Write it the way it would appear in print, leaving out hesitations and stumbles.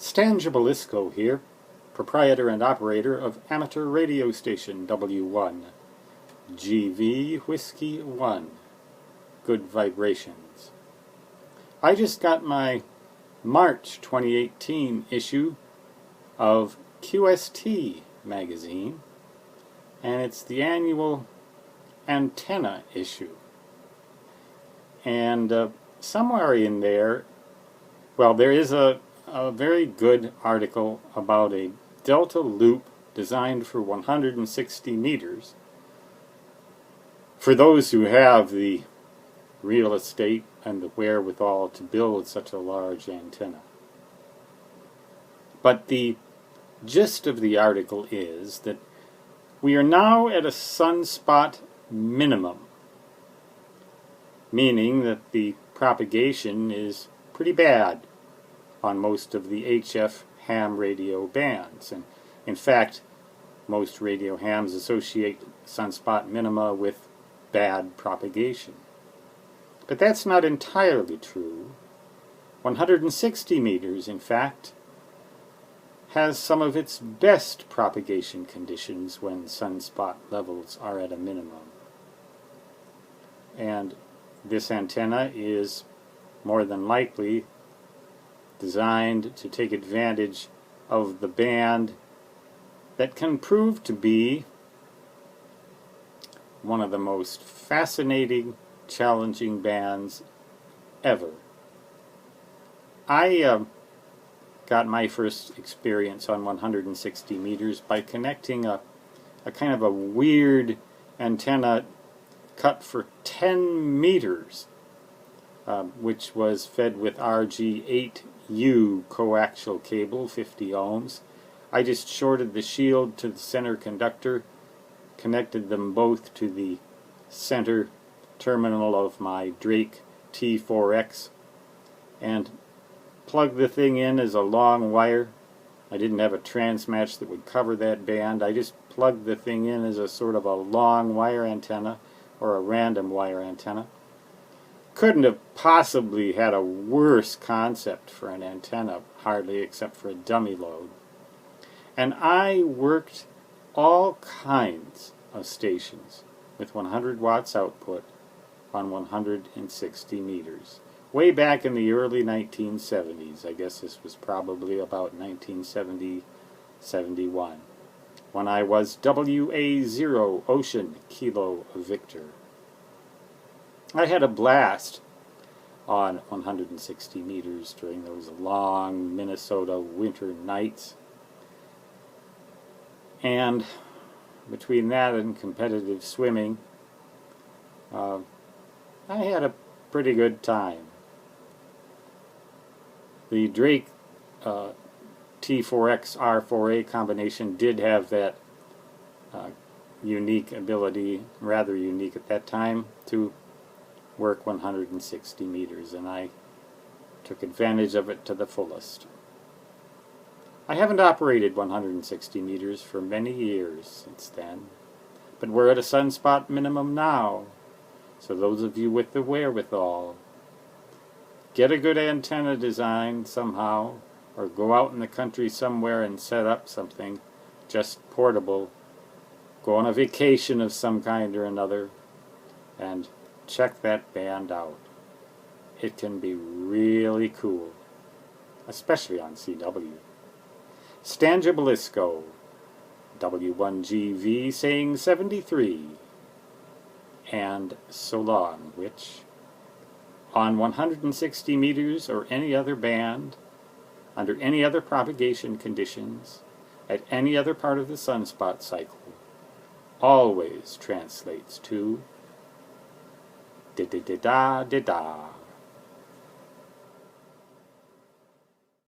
Stan Jabalisco here, proprietor and operator of amateur radio station W1, GV Whiskey 1, Good Vibrations. I just got my March 2018 issue of QST magazine, and it's the annual antenna issue. And somewhere in there, well, there is a very good article about a delta loop designed for 160 meters for those who have the real estate and the wherewithal to build such a large antenna. But the gist of the article is that we are now at a sunspot minimum, meaning that the propagation is pretty bad on most of the HF ham radio bands. And in fact, most radio hams associate sunspot minima with bad propagation. But that's not entirely true. 160 meters, in fact, has some of its best propagation conditions when sunspot levels are at a minimum. And this antenna is more than likely designed to take advantage of the band that can prove to be one of the most fascinating, challenging bands ever. I got my first experience on 160 meters by connecting a kind of a weird antenna cut for 10 meters, which was fed with RG8U coaxial cable, 50 ohms. I just shorted the shield to the center conductor, connected them both to the center terminal of my Drake T4X, and plugged the thing in as a long wire. I didn't have a transmatch that would cover that band. I just plugged the thing in as a sort of a long wire antenna, or a random wire antenna. Couldn't have possibly had a worse concept for an antenna, hardly, except for a dummy load. And I worked all kinds of stations with 100 watts output on 160 meters. Way back in the early 1970s, I guess this was probably about 1970-71, when I was WA0 Ocean Kilo Victor. I had a blast on 160 meters during those long Minnesota winter nights. And between that and competitive swimming, I had a pretty good time. The Drake T4X R4A combination did have that unique ability, rather unique at that time, to work 160 meters, and I took advantage of it to the fullest. I haven't operated 160 meters for many years since then, but we're at a sunspot minimum now, so those of you with the wherewithal, get a good antenna design somehow, or go out in the country somewhere and set up something just portable, go on a vacation of some kind or another, and check that band out. It can be really cool, especially on CW. Stan Jabalisco, W1GV, saying 73, and so long, which, on 160 meters or any other band, under any other propagation conditions, at any other part of the sunspot cycle, always translates to da-da-da-da-da-da.